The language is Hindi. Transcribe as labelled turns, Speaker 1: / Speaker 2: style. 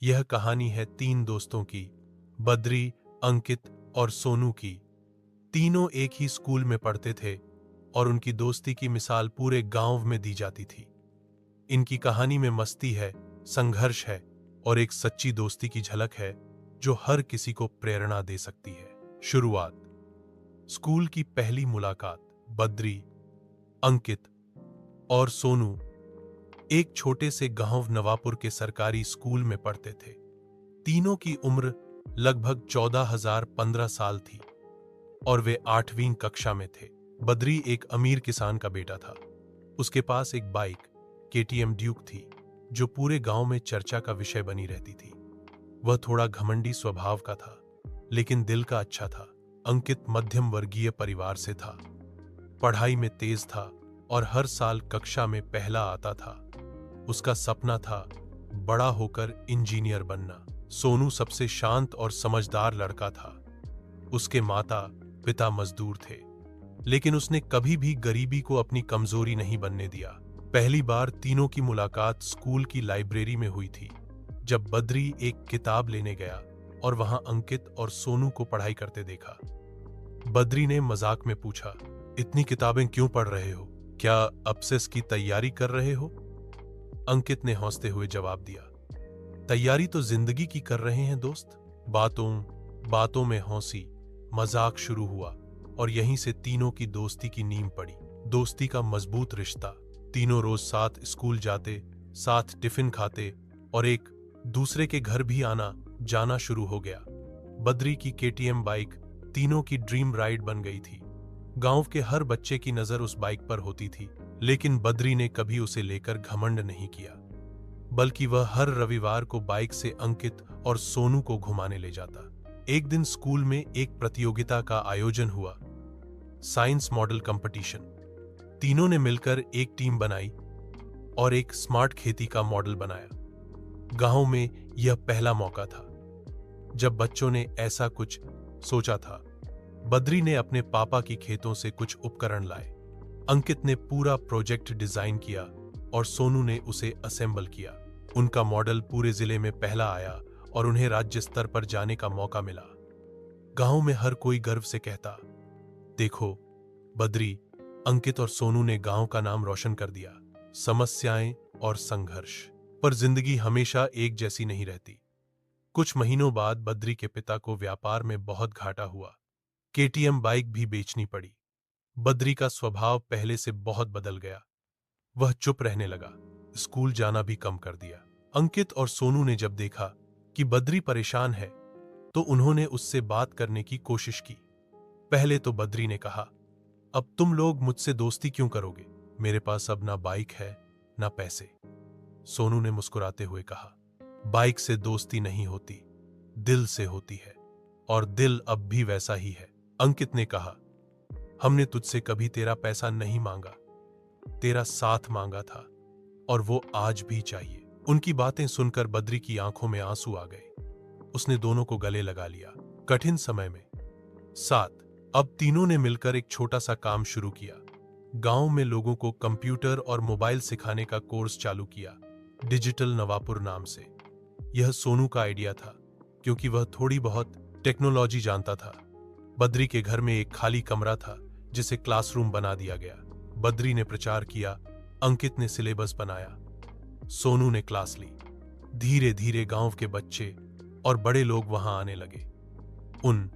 Speaker 1: यह कहानी है तीन दोस्तों की, बद्री, अंकित और सोनू की। तीनों एक ही स्कूल में पढ़ते थे और उनकी दोस्ती की मिसाल पूरे गांव में दी जाती थी। इनकी कहानी में मस्ती है, संघर्ष है और एक सच्ची दोस्ती की झलक है जो हर किसी को प्रेरणा दे सकती है। शुरुआत। स्कूल की पहली मुलाकात। बद्री, अंकित और सोनू एक छोटे से गांव नवापुर के सरकारी स्कूल में पढ़ते थे। तीनों की उम्र लगभग 14,015 साल थी और वे 8वीं कक्षा में थे। बद्री एक अमीर किसान का बेटा था। उसके पास एक बाइक केटीएम ड्यूक थी जो पूरे गांव में चर्चा का विषय बनी रहती थी। वह थोड़ा घमंडी स्वभाव का था, लेकिन दिल का अच्छा था। अंकित मध्यम वर्गीय परिवार से था, पढ़ाई में तेज था और हर साल कक्षा में पहला आता था। उसका सपना था बड़ा होकर इंजीनियर बनना। सोनू सबसे शांत और समझदार लड़का था। उसके माता पिता मजदूर थे, लेकिन उसने कभी भी गरीबी को अपनी कमजोरी नहीं बनने दिया। पहली बार तीनों की मुलाकात स्कूल की लाइब्रेरी में हुई थी, जब बद्री एक किताब लेने गया और वहां अंकित और सोनू को पढ़ाई करते देखा। बद्री ने मजाक में पूछा, इतनी किताबें क्यों पढ़ रहे हो? क्या अपसेस की तैयारी कर रहे हो? अंकित ने हंसते हुए जवाब दिया, तैयारी तो जिंदगी की कर रहे हैं दोस्त। बातों बातों में हंसी मजाक शुरू हुआ और यहीं से तीनों की दोस्ती की नींव पड़ी। दोस्ती का मजबूत रिश्ता। तीनों रोज साथ स्कूल जाते, साथ टिफिन खाते और एक दूसरे के घर भी आना जाना शुरू हो गया। बद्री की केटीएम बाइक तीनों की ड्रीम राइड बन गई थी। गांव के हर बच्चे की नजर उस बाइक पर होती थी, लेकिन बद्री ने कभी उसे लेकर घमंड नहीं किया, बल्कि वह हर रविवार को बाइक से अंकित और सोनू को घुमाने ले जाता। एक दिन स्कूल में एक प्रतियोगिता का आयोजन हुआ, साइंस मॉडल कंपटीशन। तीनों ने मिलकर एक टीम बनाई और एक स्मार्ट खेती का मॉडल बनाया। गांव में यह पहला मौका था जब बच्चों ने ऐसा कुछ सोचा था। बद्री ने अपने पापा की खेतों से कुछ उपकरण लाए, अंकित ने पूरा प्रोजेक्ट डिजाइन किया और सोनू ने उसे असेंबल किया। उनका मॉडल पूरे जिले में पहला आया और उन्हें राज्य स्तर पर जाने का मौका मिला। गांव में हर कोई गर्व से कहता, देखो, बद्री, अंकित और सोनू ने गांव का नाम रोशन कर दिया। समस्याएं और संघर्ष, पर जिंदगी हमेशा एक जैसी नहीं रहती। कुछ महीनों बाद बद्री के पिता को व्यापार में बहुत घाटा हुआ। केटीएम बाइक भी बेचनी पड़ी। बद्री का स्वभाव पहले से बहुत बदल गया। वह चुप रहने लगा, स्कूल जाना भी कम कर दिया। अंकित और सोनू ने जब देखा कि बद्री परेशान है, तो उन्होंने उससे बात करने की कोशिश की। पहले तो बद्री ने कहा, अब तुम लोग मुझसे दोस्ती क्यों करोगे? मेरे पास अब ना बाइक है ना पैसे। सोनू ने मुस्कुराते हुए कहा, बाइक से दोस्ती नहीं होती, दिल से होती है, और दिल अब भी वैसा ही है। अंकित ने कहा, हमने तुझसे कभी तेरा पैसा नहीं मांगा, तेरा साथ मांगा था और वो आज भी चाहिए। उनकी बातें सुनकर बद्री की आंखों में आंसू आ गए। उसने दोनों को गले लगा लिया। कठिन समय में साथ। अब तीनों ने मिलकर एक छोटा सा काम शुरू किया। गांव में लोगों को कंप्यूटर और मोबाइल सिखाने का कोर्स चालू किया, डिजिटल नवापुर नाम से। यह सोनू का आइडिया था, क्योंकि वह थोड़ी बहुत टेक्नोलॉजी जानता था। बद्री के घर में एक खाली कमरा था जिसे क्लासरूम बना दिया गया। बद्री ने प्रचार किया, अंकित ने सिलेबस बनाया, सोनू ने क्लास ली। धीरे धीरे गांव के बच्चे और बड़े लोग वहां आने लगे। उन